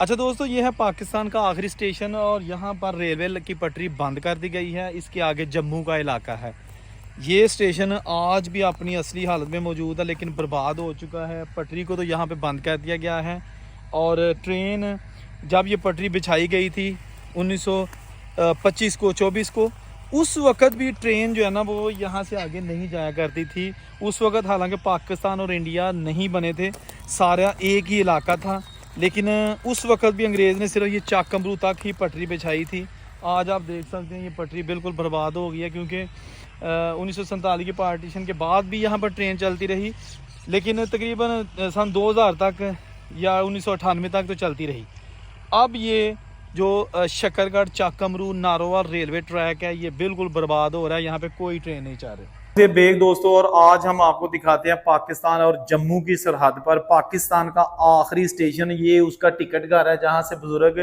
अच्छा दोस्तों, ये है पाकिस्तान का आखिरी स्टेशन और यहाँ पर रेलवे की पटरी बंद कर दी गई है। इसके आगे जम्मू का इलाका है। ये स्टेशन आज भी अपनी असली हालत में मौजूद है, लेकिन बर्बाद हो चुका है। पटरी को तो यहाँ पे बंद कर दिया गया है। और ट्रेन जब ये पटरी बिछाई गई थी 1925 को 24 को, उस वक़्त भी ट्रेन जो है ना वो यहाँ से आगे नहीं जाया करती थी। उस वक़्त हालांकि पाकिस्तान और इंडिया नहीं बने थे, सारा एक ही इलाका था। लेकिन उस वक़्त भी अंग्रेज़ ने सिर्फ ये चाकमरू तक ही पटरी बिछाई थी। आज आप देख सकते हैं ये पटरी बिल्कुल बर्बाद हो गई है, क्योंकि 1947 के पार्टीशन के बाद भी यहाँ पर ट्रेन चलती रही, लेकिन तकरीबन सन 2000 तक या 1998 तक तो चलती रही। अब ये जो शकरगढ़ चाकमरू नारोवाल रेलवे ट्रैक है, ये बिल्कुल बर्बाद हो रहा है। यहाँ पे कोई ट्रेन नहीं चल रही। बेग दोस्तों, और आज हम आपको दिखाते हैं पाकिस्तान और जम्मू की सरहद पर पाकिस्तान का आखिरी स्टेशन। ये उसका टिकट घर है जहां से बुजुर्ग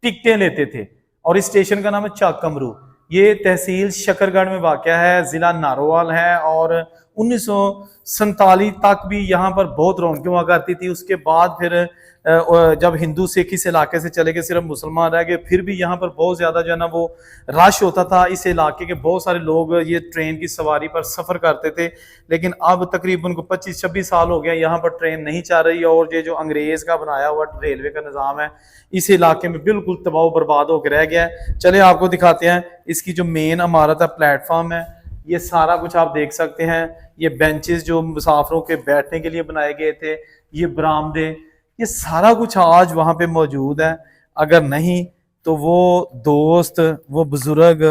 टिकटें लेते थे, और इस स्टेशन का नाम है चाकमरू। ये तहसील शकरगढ़ में वाक़या है, जिला नारोवाल है। और 1947 तक भी यहाँ पर बहुत रौनकें हुआ करती थी। उसके बाद फिर जब हिंदू सिख इस इलाके से चले गए, सिर्फ मुसलमान रह गए, फिर भी यहाँ पर बहुत ज़्यादा जो है ना वो रश होता था। इस इलाके के बहुत सारे लोग ये ट्रेन की सवारी पर सफ़र करते थे। लेकिन अब तकरीबन को 25-26 साल हो गया यहाँ पर ट्रेन नहीं चल रही। और ये जो अंग्रेज़ का बनाया हुआ रेलवे का निज़ाम है, इस इलाके में बिल्कुल तबाह बर्बाद होकर रह गया है। चले आपको दिखाते हैं इसकी जो मेन इमारत है, प्लेटफॉर्म है, ये सारा कुछ आप देख सकते हैं। ये बेंचेस जो मुसाफिरों के बैठने के लिए बनाए गए थे, ये बरामदे, ये सारा कुछ आज वहाँ पे मौजूद है। अगर नहीं तो वो दोस्त, वो बुजुर्ग,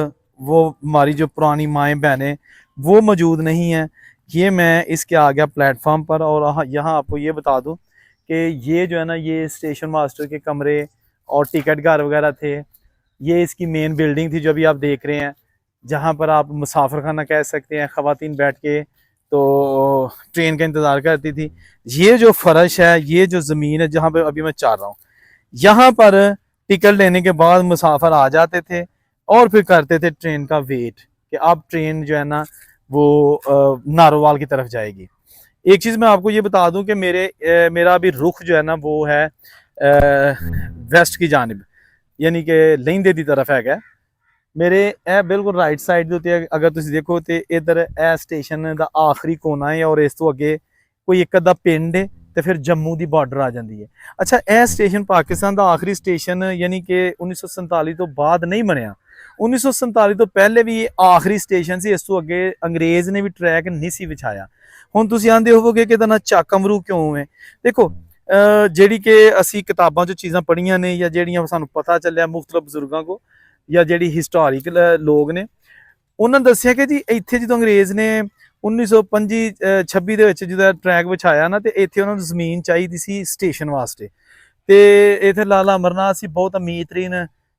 वो हमारी जो पुरानी माएँ बहनें, वो मौजूद नहीं है। ये मैं इसके आ गया प्लेटफॉर्म पर, और यहाँ आपको ये बता दूँ कि ये जो है ना, ये स्टेशन मास्टर के कमरे और टिकट घर वगैरह थे। ये इसकी मेन बिल्डिंग थी जो अभी आप देख रहे हैं, जहाँ पर आप मुसाफिर खाना कह सकते हैं। ख़वातीन बैठ के तो ट्रेन का इंतज़ार करती थी। ये जो फर्श है, ये जो ज़मीन है जहाँ पे अभी मैं चल रहा हूँ, यहाँ पर टिकट लेने के बाद मुसाफिर आ जाते थे और फिर करते थे ट्रेन का वेट कि अब ट्रेन जो है ना वो नारोवाल की तरफ जाएगी। एक चीज़ मैं आपको ये बता दूं कि मेरा अभी रुख जो है ना वो है वेस्ट की जानिब, यानी कि लहिंदे की तरफ है। मेरे ए बिल्कुल राइट साइड ਦੇ ਉੱਤੇ अगर ਤੁਸੀਂ देखो तो इधर ए स्टेशन का आखिरी कोना है, और इस तो अगे कोई एक अद्धा पिंड है, तो फिर जम्मू की बॉर्डर आ जाती है। अच्छा, यह स्टेशन पाकिस्तान का आखिरी स्टेशन यानी कि 1947 तो बाद नहीं बनया। 1947 तो पहले भी ये आखिरी स्टेशन से, इस तो अगे अंग्रेज़ ने भी ट्रैक नहीं सी विछाया। हुण तुसीं आंदे होवोगे कि ना चाकमरू क्यों है। देखो ਜਿਹੜੀ कि असी किताबों 'ਚ चीज़ां पढ़ियां ने, या ਜਿਹੜੀਆਂ ਸਾਨੂੰ पता ਚੱਲਿਆ मुख्तलिफ ਬਜ਼ੁਰਗਾਂ को, या ਜਿਹੜੀ ਹਿਸਟੋਰੀਕਲ ਲੋਕ ਨੇ, ਉਹਨਾਂ ਨੇ ਦੱਸਿਆ ਕਿ ਜੀ ਇੱਥੇ ਜਦੋਂ ਅੰਗਰੇਜ਼ ਨੇ 1925-26 ਦੇ ਵਿੱਚ ਜਦੋਂ ਟਰੈਕ ਵਿਛਾਇਆ ਨਾ, ਤੇ ਇੱਥੇ ਉਹਨਾਂ ਨੂੰ ਜ਼ਮੀਨ ਚਾਹੀਦੀ ਸੀ ਸਟੇਸ਼ਨ ਵਾਸਤੇ। ਤੇ ਇੱਥੇ ਲਾਲਾ ਅਮਰਨਾਥ ਸੀ, ਬਹੁਤ ਅਮੀਰ ਤਰੀਨ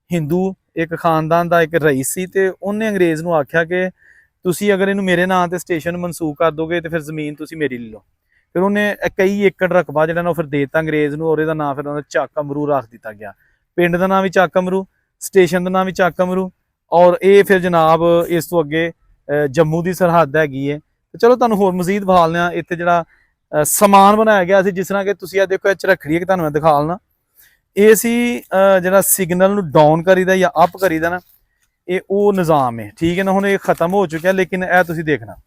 ਹਿੰਦੂ ਇੱਕ ਖਾਨਦਾਨ ਦਾ ਇੱਕ ਰਈਸ ਸੀ, ਤੇ ਉਹਨੇ ਅੰਗਰੇਜ਼ ਨੂੰ ਆਖਿਆ ਕਿ ਤੁਸੀਂ ਅਗਰ ਇਹਨੂੰ ਮੇਰੇ ਨਾਂ ਤੇ ਸਟੇਸ਼ਨ ਮਨਸੂਖ ਕਰ ਦੋਗੇ ਤੇ ਫਿਰ ਜ਼ਮੀਨ ਤੁਸੀਂ ਮੇਰੀ ਲੈ ਲਓ। ਫਿਰ ਉਹਨੇ ਕਈ ਏਕੜ ਰਕਬਾ ਜਿਹੜਾ ਨਾ ਉਹ ਫਿਰ ਦੇ ਦਿੱਤਾ ਅੰਗਰੇਜ਼ ਨੂੰ, ਔਰ ਇਹਦਾ ਨਾਂ ਫਿਰ ਉਹਦਾ ਚਾਕਮਰੂ ਰੱਖ ਦਿੱਤਾ ਗਿਆ। ਪਿੰਡ ਦਾ ਨਾਂ ਵੀ ਚਾਕਮਰੂ, स्टेशन का नाम भी चाकमरू। और ये फिर जनाब इस तो अगे जम्मू की सरहद हैगी है। तो चलो तुहानूं होर मजीद विखालने आ। इत्थे जिहड़ा समान बनाया गया सी, जिस तरह कि तुसीं देखो इह रखड़ी है, तुहानूं मैं दिखा लना। ये सी जिहड़ा सिग्नल नूं डाउन करीदा या अप करीदा ना, ये वो निज़ाम है, ठीक है ना। हुण ये खत्म हो चुका, लेकिन यह तुसीं देखना,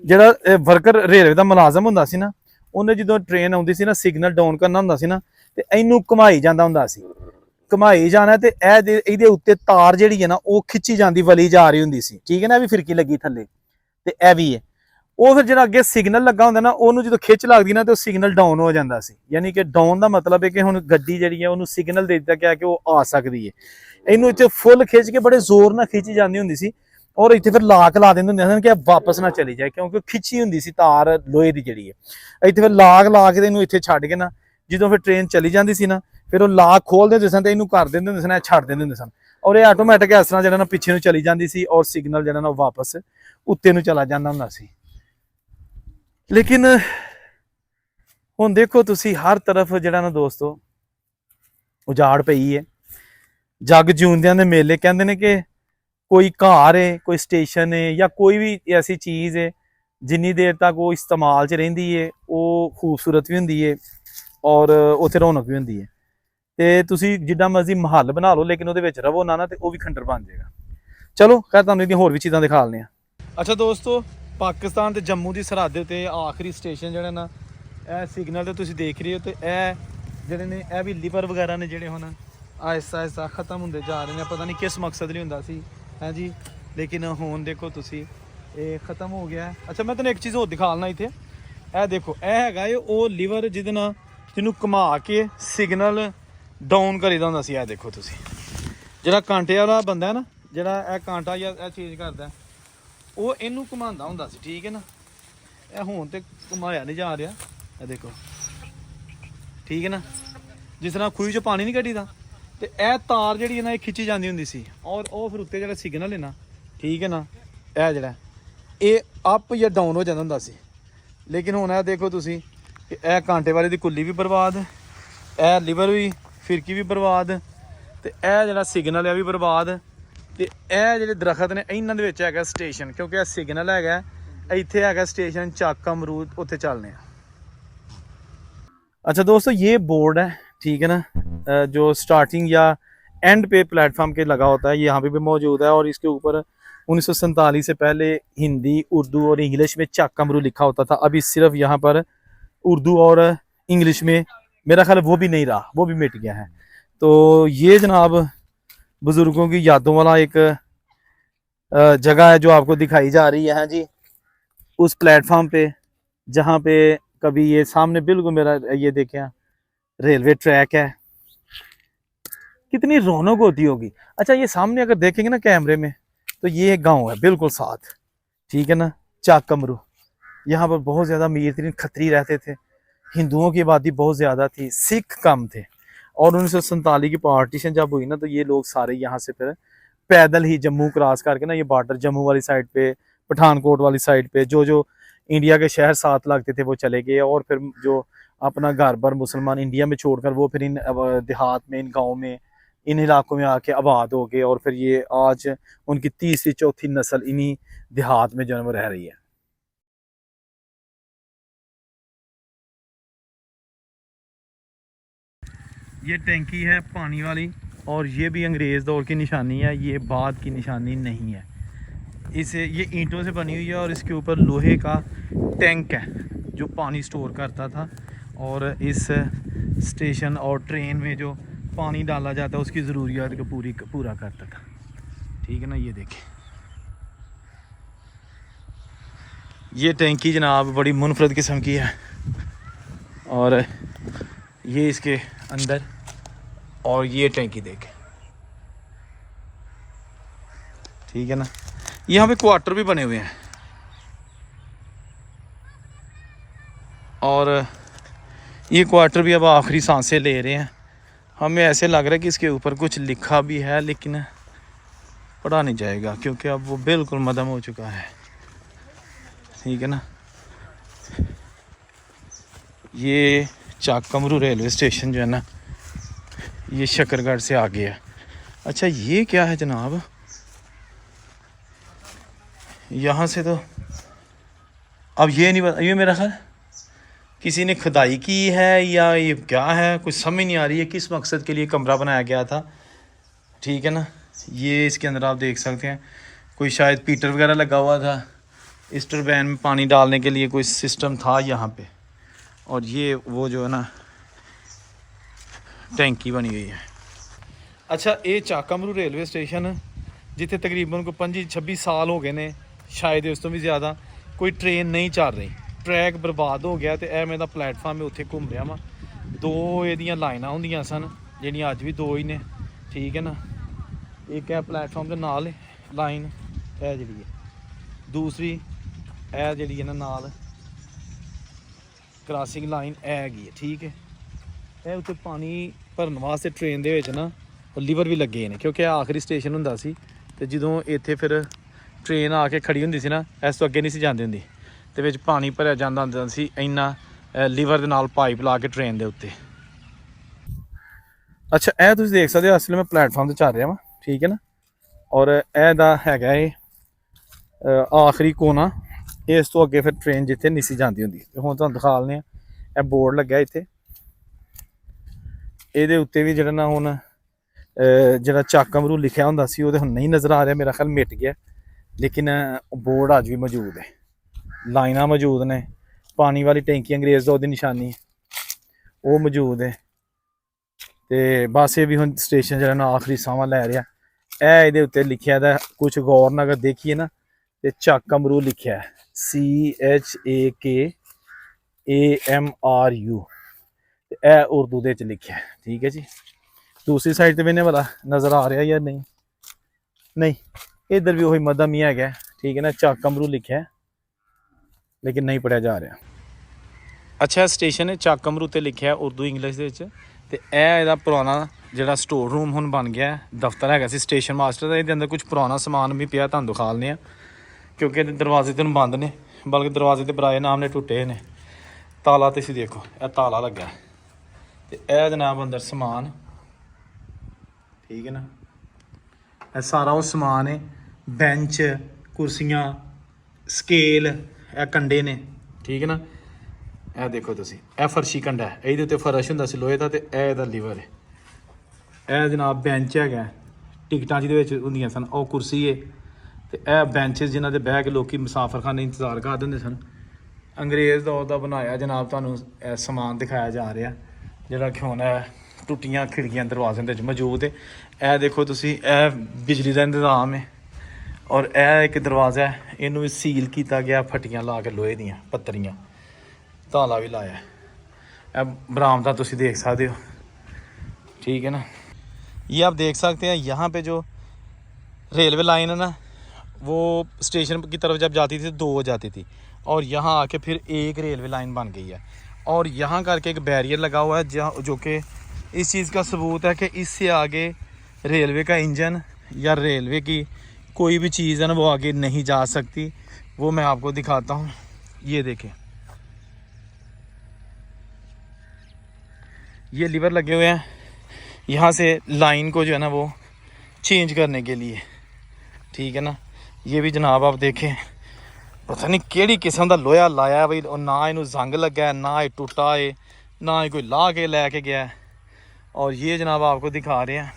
जिहड़ा वर्कर रेलवे का मुलाजम हुंदा सी ना, उन्हें जो ट्रेन आउंदी सी ना, सिग्नल डाउन करना हुंदा सी ना, ਤੇ ਇਹਨੂੰ ਘੁਮਾਈ ਜਾਂਦਾ ਹੁੰਦਾ ਸੀ। ਘੁਮਾਈ ਜਾਣਾ ਤੇ ਇਹਦੇ ਉੱਤੇ ਤਾਰ ਜਿਹੜੀ ਹੈ ਨਾ ਉਹ ਖਿੱਚੀ ਜਾਂਦੀ, ਵਲੀ ਜਾ ਰਹੀ ਹੁੰਦੀ ਸੀ, ਠੀਕ ਹੈ ਨਾ। ਵੀ ਫਿਰਕੀ ਲੱਗੀ ਥੱਲੇ, ਤੇ ਇਹ ਵੀ ਹੈ। ਉਹ ਫਿਰ ਜਿਹੜਾ ਅੱਗੇ ਸਿਗਨਲ ਲੱਗਾ ਹੁੰਦਾ ਨਾ, ਉਹਨੂੰ ਜਦੋਂ ਖਿੱਚ ਲੱਗਦੀ ਨਾ, ਤੇ ਉਹ ਸਿਗਨਲ ਡਾਊਨ ਹੋ ਜਾਂਦਾ ਸੀ। ਯਾਨੀ ਕਿ ਡਾਊਨ ਦਾ ਮਤਲਬ ਹੈ ਕਿ ਹੁਣ ਗੱਡੀ ਜਿਹੜੀ ਹੈ ਉਹਨੂੰ ਸਿਗਨਲ ਦੇ ਦਿੱਤਾ ਗਿਆ ਕਿ ਉਹ ਆ ਸਕਦੀ ਹੈ। ਇਹਨੂੰ ਇੱਥੇ ਫੁੱਲ ਖਿੱਚ ਕੇ ਬੜੇ ਜ਼ੋਰ ਨਾਲ ਖਿੱਚੀ ਜਾਂਦੀ ਹੁੰਦੀ ਸੀ, ਔਰ ਇੱਥੇ ਫਿਰ ਲਾਕ ਲਾ ਦਿੰਦੇ ਹੁੰਦੇ ਸਨ ਕਿ ਵਾਪਸ ਨਾ ਚਲੀ ਜਾਏ, ਕਿਉਂਕਿ ਖਿੱਚੀ ਹੁੰਦੀ ਸੀ ਤਾਰ ਲੋਹੇ ਦੀ ਜਿਹੜੀ ਹੈ। ਇੱਥੇ ਫਿਰ ਲਾਕ ਲਾ ਕੇ ਇਹਨੂੰ ਇੱਥੇ ਛੱਡ ਕੇ ਨਾ, ਜਦੋਂ ਫਿਰ ट्रेन चली जाती सी ना, फिर वो लाक खोलते होंदे सन ते इहनूं कर दिंदे हुंदे सन, छड्ड दिंदे हुंदे सन, और ये आटोमैटिक इस तरह जिहड़ा ना पिछे नूं चली जाती सी, और सिग्नल जिहड़ा ना वापस उत्ते नूं चला जांदा हुंदा सी। लेकिन हुण देखो तुसीं हर तरफ जिहड़ा ना दोस्तों उजाड़ पई है। जग जिउंदियां दे मेले कहंदे ने कि कोई घर है, कोई स्टेशन है, या कोई भी ऐसी चीज़ है जिन्नी देर तक वो इस्तेमाल च रहिंदी है, वो खूबसूरत भी हुंदी है ਔਰ ਉੱਥੇ ਰੌਣਕ ਵੀ ਹੁੰਦੀ ਹੈ। ਤੇ ਤੁਸੀਂ ਜਿੱਦਾਂ ਮਰਜ਼ੀ ਮਹੱਲ ਬਣਾ ਲਓ, ਲੇਕਿਨ ਉਹਦੇ ਵਿੱਚ ਰਵੋ ਨਾ ਤੇ ਉਹ ਵੀ ਖੰਡਰ ਬਣ ਜਾਏਗਾ। ਚਲੋ ਖੈਰ ਤੁਹਾਨੂੰ ਇਹਦੀਆਂ ਹੋਰ ਵੀ ਚੀਜ਼ਾਂ ਦਿਖਾ ਲੈਂਦੇ ਆ। ਅੱਛਾ ਦੋਸਤੋ, ਪਾਕਿਸਤਾਨ ਤੇ ਜੰਮੂ ਦੀ ਸਰਹੱਦ ਦੇ ਉੱਤੇ ਆਖਰੀ ਸਟੇਸ਼ਨ ਜਿਹੜਾ ਨਾ, ਇਹ ਸਿਗਨਲ ਤੇ ਤੁਸੀਂ ਦੇਖ ਰਹੇ ਹੋ, ਤੇ ਇਹ ਜਿਹੜੇ ਨੇ ਇਹ ਵੀ ਲੀਵਰ ਵਗੈਰਾ ਨੇ ਜਿਹੜੇ ਹੁਣ ਆਹਿਸਤਾ ਆਹਿਸਤਾ ਖਤਮ ਹੁੰਦੇ ਜਾ ਰਹੇ ਨੇ। ਪਤਾ ਨਹੀਂ ਕਿਸ ਮਕਸਦ ਲਈ ਹੁੰਦਾ ਸੀ ਹੈ ਜੀ, ਲੇਕਿਨ ਹੁਣ ਦੇਖੋ ਤੁਸੀਂ ਇਹ ਖਤਮ ਹੋ ਗਿਆ। ਅੱਛਾ ਮੈਂ ਤੁਹਾਨੂੰ ਇੱਕ ਚੀਜ਼ ਹੋਰ ਦਿਖਾ ਲਣਾ ਇੱਥੇ, ਇਹ ਦੇਖੋ ਇਹ ਹੈਗਾ ਉਹ ਲੀਵਰ ਜਿਹਦੇ ਨਾਲ ਜਿਹਨੂੰ ਘੁਮਾ ਕੇ ਸਿਗਨਲ ਡਾਊਨ ਕਰੀਦਾ ਹੁੰਦਾ ਸੀ। ਇਹ ਦੇਖੋ ਤੁਸੀਂ, ਜਿਹੜਾ ਕਾਂਟੇ ਵਾਲਾ ਬੰਦਾ ਹੈ ਨਾ, ਜਿਹੜਾ ਇਹ ਕਾਂਟਾ ਜਾਂ ਇਹ ਚੇਂਜ ਕਰਦਾ, ਉਹ ਇਹਨੂੰ ਘੁਮਾਉਂਦਾ ਹੁੰਦਾ ਸੀ, ਠੀਕ ਹੈ ਨਾ। ਇਹ ਹੁਣ ਤੇ ਘੁਮਾਇਆ ਨਹੀਂ ਜਾ ਰਿਹਾ, ਇਹ ਦੇਖੋ ਠੀਕ ਹੈ ਨਾ। ਜਿਸ ਤਰ੍ਹਾਂ ਖੂਹੀ 'ਚੋਂ ਪਾਣੀ ਨਹੀਂ ਕੱਢੀਦਾ, ਤੇ ਇਹ ਤਾਰ ਜਿਹੜੀ ਹੈ ਨਾ ਇਹ ਖਿੱਚੀ ਜਾਂਦੀ ਹੁੰਦੀ ਸੀ, ਔਰ ਉਹ ਫਿਰ ਉੱਤੇ ਜਿਹੜਾ ਸਿਗਨਲ ਹੈ ਨਾ, ਠੀਕ ਹੈ ਨਾ, ਇਹ ਜਿਹੜਾ ਇਹ ਅਪ ਜਾਂ ਡਾਊਨ ਹੋ ਜਾਂਦਾ ਹੁੰਦਾ ਸੀ। ਲੇਕਿਨ ਹੁਣ ਇਹ ਦੇਖੋ ਤੁਸੀਂ ਕਿ ਇਹ ਕਾਂਟੇ ਵਾਲੇ ਦੀ ਕੁੱਲੀ ਵੀ ਬਰਬਾਦ, ਇਹ ਲਿਵਰ ਵੀ, ਫਿਰਕੀ ਵੀ ਬਰਬਾਦ, ਤੇ ਇਹ ਜਿਹੜਾ ਸਿਗਨਲ ਹੈ ਵੀ ਬਰਬਾਦ। ਤੇ ਇਹ ਜਿਹੜੇ ਦਰਖਤ ਨੇ ਇਹਨਾਂ ਦੇ ਵਿੱਚ ਹੈਗਾ ਸਟੇਸ਼ਨ, ਕਿਉਂਕਿ ਇਹ ਸਿਗਨਲ ਹੈਗਾ, ਇੱਥੇ ਹੈਗਾ ਸਟੇਸ਼ਨ ਚੱਕ ਅਮरूद, ਉੱਥੇ ਚੱਲਨੇ ਆ। अच्छा दोस्तों, ये बोर्ड है, ठीक है ना, जो स्टार्टिंग या एंड पे प्लेटफॉर्म के लगा होता है, ये यहाँ पे भी मौजूद है। और इसके ऊपर 1947 से पहले हिंदी, उर्दू और इंग्लिश में चक अमरूद लिखा होता था। अभी सिर्फ यहाँ पर उर्दू और इंग्लिश में, मेरा ख्याल वो भी नहीं रहा, वो भी मिट गया है। तो ये जनाब बुज़ुर्गों की यादों वाला एक जगह है जो आपको दिखाई जा रही है जी, उस प्लेटफॉर्म पे जहाँ पे कभी ये सामने बिल्कुल मेरा ये देखें रेलवे ट्रैक है, कितनी रौनक होती होगी। अच्छा ये सामने अगर देखेंगे ना कैमरे में, तो ये गांव है बिल्कुल साथ, ठीक है ना, चक अमरूद। यहाँ पर बहुत ज़्यादा अमीर तरीन खत्री रहते थे, हिंदुओं की आबादी बहुत ज़्यादा थी, सिख कम थे। और 1947 की पार्टीशन जब हुई ना, तो ये लोग सारे यहाँ से फिर पैदल ही जम्मू क्रॉस करके ना, ये बॉर्डर जम्मू वाली साइड पे, पठानकोट वाली साइड पे जो इंडिया के शहर साथ लगते थे वो चले गए। और फिर जो अपना घर बार मुसलमान इंडिया में छोड़कर वो फिर इन देहात में, इन गाँव में, इन इलाकों में आके आबाद हो गए। और फिर ये आज उनकी तीसरी चौथी नस्ल इन्हीं देहात में जन्म रह रही है। ये टैंकी है पानी वाली, और ये भी अंग्रेज़ दौर की निशानी है, ये बाद की निशानी नहीं है। इसे ये ईंटों से बनी हुई है, और इसके ऊपर लोहे का टैंक है जो पानी स्टोर करता था। और इस स्टेशन और ट्रेन में जो पानी डाला जाता है उसकी ज़रूरियात को पूरा करता था, ठीक है ना। ये देखें, ये टैंकी जनाब बड़ी मुनफरद किस्म की है, और ये इसके अंदर, और ये टैंकी देखें, ठीक है ना। यहाँ पे क्वार्टर भी बने हुए हैं, और ये क्वार्टर भी अब आखिरी सांसें ले रहे हैं। हमें ऐसे लग रहा है कि इसके ऊपर कुछ लिखा भी है, लेकिन पढ़ा नहीं जाएगा क्योंकि अब वो बिल्कुल मदम हो चुका है, ठीक है ना। ये चक अमरूद रेलवे स्टेशन जो है ना, ये शकरगढ़ से आगे है। अच्छा ये क्या है जनाब, यहाँ से तो अब ये नहीं पता, ये मेरा ख्याल किसी ने खुदाई की है या ये क्या है, कुछ समझ नहीं आ रही है किस मकसद के लिए कमरा बनाया गया था, ठीक है ना। ये इसके अंदर आप देख सकते हैं कोई शायद पीटर वगैरह लगा हुआ था, इस टरबाइन में पानी डालने के लिए कोई सिस्टम था यहाँ पे। और ये वो जो है ना टैंकी बनी हुई है। अच्छा ये चक अमरूद रेलवे स्टेशन जिथे तकरीबन को 25-26 साल हो गए ने, शायद इस तो भी ज़्यादा कोई ट्रेन नहीं चल रही, ट्रैक बर्बाद हो गया। तो यह मेरा प्लेटफार्म है, उत्थे घूम रहा वा। दो ये लाइना होंदियां सन जिहड़ियां अज भी दो ही ने, ठीक है ना। एक है प्लेटफार्म के नाल लाइन, है जी है दूसरी है जी है ना नाल क्रॉसिंग लाइन हैगी है, ठीक है। यह उत्थे पानी भरन वास्ते ट्रेन दे विच ना लीवर भी लगे ने, क्योंकि आखिरी स्टेशन हुंदा सी। ते जदों इत्थे फिर ट्रेन आके खड़ी हुंदी सी ना, इस तो अगे नहीं सी जांदी हुंदी, ते विच पानी भरिया जांदा हुंदा सी इन्ना लीवर दे नाल पाइप ला के ट्रेन दे उत्ते। अच्छा यह तुसीं देख सकदे हो, असल में प्लेटफार्म ते चल रहा वा, ठीक है ना। और यह हैगा आखिरी कोना, इस तो अगे फिर ट्रेन जिथे नहीं सी जांदी हुंदी। हुण तुहानूं दिखा लैने आ, बोर्ड लग्या इत्थे, ਇਹਦੇ ਉੱਤੇ ਵੀ ਜਿਹੜਾ ਨਾ ਹੁਣ ਜਿਹੜਾ ਚੱਕ ਅਮਰੂ ਲਿਖਿਆ ਹੁੰਦਾ ਸੀ ਉਹ ਤੇ ਹੁਣ ਨਹੀਂ ਨਜ਼ਰ ਆ ਰਿਹਾ, ਮੇਰਾ ਖਿਆਲ ਮਿਟ ਗਿਆ। ਲੇਕਿਨ ਬੋਰਡ ਅੱਜ ਵੀ ਮੌਜੂਦ ਹੈ, ਲਾਈਨਾਂ ਮੌਜੂਦ ਨੇ, ਪਾਣੀ ਵਾਲੀ ਟੈਂਕੀ ਅੰਗਰੇਜ਼ ਦਾ ਉਹਦੀ ਨਿਸ਼ਾਨੀ ਉਹ ਮੌਜੂਦ ਹੈ। ਤੇ ਬਸ ਇਹ ਵੀ ਹੁਣ ਸਟੇਸ਼ਨ ਜਿਹੜਾ ਨਾ ਆਖਰੀ ਸਾਹਾਂ ਲੈ ਰਿਹਾ। ਇਹ ਇਹਦੇ ਉੱਤੇ ਲਿਖਿਆ ਦਾ ਕੁਝ ਗੌਰ ਨਾਲ ਅਗਰ ਦੇਖੀਏ ਨਾ ਤੇ ਚੱਕ ਅਮਰੂ ਲਿਖਿਆ CHAKAMRU, ਤੇ ਇਹ ਉਰਦੂ ਦੇ ਵਿੱਚ ਲਿਖਿਆ, ਠੀਕ ਹੈ ਜੀ। ਦੂਸਰੀ ਸਾਈਡ ਤੇ ਵੀ ਭਲਾ ਨਜ਼ਰ ਆ ਰਿਹਾ ਜਾਂ ਨਹੀਂ? ਨਹੀਂ, इधर भी वही मदम ही है, ठीक है ना, ਚੱਕ ਅਮਰੂ लिखा है लेकिन नहीं पढ़िया जा रहा। अच्छा स्टेशन है ਚੱਕ ਅਮਰੂ ਤੇ ਲਿਖਿਆ ਉਰਦੂ ਇੰਗਲਿਸ਼ ਦੇ ਵਿੱਚ। ਤੇ ਇਹ ਇਹਦਾ ਪੁਰਾਣਾ ਜਿਹੜਾ ਸਟੋਰ ਰੂਮ ਹੁਣ ਬਣ ਗਿਆ, ਦਫ਼ਤਰ ਹੈਗਾ ਸੀ ਸਟੇਸ਼ਨ ਮਾਸਟਰ ਦਾ। ਇਹਦੇ ਅੰਦਰ ਕੁਝ ਪੁਰਾਣਾ ਸਮਾਨ ਵੀ ਪਿਆ, ਤੁਹਾਨੂੰ ਦਿਖਾ ਲੈਂਦੇ ਆ, ਕਿਉਂਕਿ ਇਹਦੇ ਦਰਵਾਜ਼ੇ ਤੇ ਬੰਦ ਨੇ, ਬਲਕਿ ਦਰਵਾਜ਼ੇ ਤੇ ਬਰਾਏ ਨਾਮ ਨੇ ਟੁੱਟੇ ਨੇ। ਤਾਲਾ ਤੇ ਸੀ ਦੇਖੋ, ਇਹ ਤਾਲਾ ਲੱਗਾ। ਤੇ ਇਹ ਜਨਾਬ ਅੰਦਰ ਸਮਾਨ, ਠੀਕ ਹੈ ਨਾ, ਇਹ ਸਾਰਾ ਉਹ ਸਮਾਨ ਹੈ। ਬੈਂਚ, ਕੁਰਸੀਆਂ, ਸਕੇਲ, ਇਹ ਕੰਡੇ ਨੇ, ਠੀਕ ਹੈ ਨਾ। ਇਹ ਦੇਖੋ ਤੁਸੀਂ, ਇਹ ਫਰਸ਼ੀ ਕੰਡਾ ਹੈ, ਇਹਦੇ ਉੱਤੇ ਫਰਸ਼ ਹੁੰਦਾ ਸੀ ਲੋਹੇ ਦਾ, ਤੇ ਇਹ ਇਹਦਾ ਲੀਵਰ ਹੈ। ਇਹ ਜਨਾਬ ਬੈਂਚ ਹੈਗਾ, ਟਿਕਟਾਂ ਜਿਹਦੇ ਵਿੱਚ ਹੁੰਦੀਆਂ ਸਨ, ਉਹ ਕੁਰਸੀ ਹੈ। ਤੇ ਇਹ ਬੈਂਚਸ ਜਿਨ੍ਹਾਂ ਦੇ ਬਹਿ ਕੇ ਲੋਕੀ ਮੁਸਾਫਰਖਾਨੇ ਇੰਤਜ਼ਾਰ ਕਰਦੇ ਹੁੰਦੇ ਸਨ। ਅੰਗਰੇਜ਼ ਦੌਰ ਦਾ ਬਣਾਇਆ ਜਨਾਬ, ਤੁਹਾਨੂੰ ਇਹ ਸਮਾਨ ਦਿਖਾਇਆ ਜਾ ਰਿਹਾ, ਜਿਹੜਾ ਕਿ ਹੁਣ ਟੁੱਟੀਆਂ ਖਿੜਕੀਆਂ ਦਰਵਾਜ਼ਿਆਂ ਦੇ ਵਿੱਚ ਮੌਜੂਦ ਹੈ। ਇਹ ਦੇਖੋ ਤੁਸੀਂ, ਇਹ ਬਿਜਲੀ ਦਾ ਇੰਤਜ਼ਾਮ ਹੈ। ਔਰ ਇਹ ਇੱਕ ਦਰਵਾਜ਼ਾ ਹੈ, ਇਹਨੂੰ ਵੀ ਸੀਲ ਕੀਤਾ ਗਿਆ, ਫੱਟੀਆਂ ਲਾ ਕੇ ਲੋਹੇ ਦੀਆਂ ਪੱਤਰੀਆਂ, ਤਾਲਾ भी लाया। अब बरामदा तुसी देख सकते हो, ठीक है ना। ये आप देख सकते हैं, यहाँ पे जो रेलवे लाइन है ना, वो स्टेशन की तरफ जब जाती थी तो 2 हो जाती थी, और यहाँ आके फिर एक रेलवे लाइन बन गई है। और यहाँ करके एक बैरियर लगा हुआ है, जहाँ जो कि इस चीज़ का सबूत है कि इससे आगे रेलवे का इंजन या रेलवे की कोई भी चीज़ है ना, वो आगे नहीं जा सकती। वो मैं आपको दिखाता हूँ, ये देखें, ये लीवर लगे हुए हैं यहाँ से लाइन को जो है ना वो चेंज करने के लिए, ठीक है ना। ये भी जनाब आप देखें, पता नहीं केड़ी किस्म का लोहा लाया है भाई, और ना इनू जंग लगा है, ना ये टूटा है, ना ही कोई ला के लैके गया है। और ये जनाब आपको दिखा रहे हैं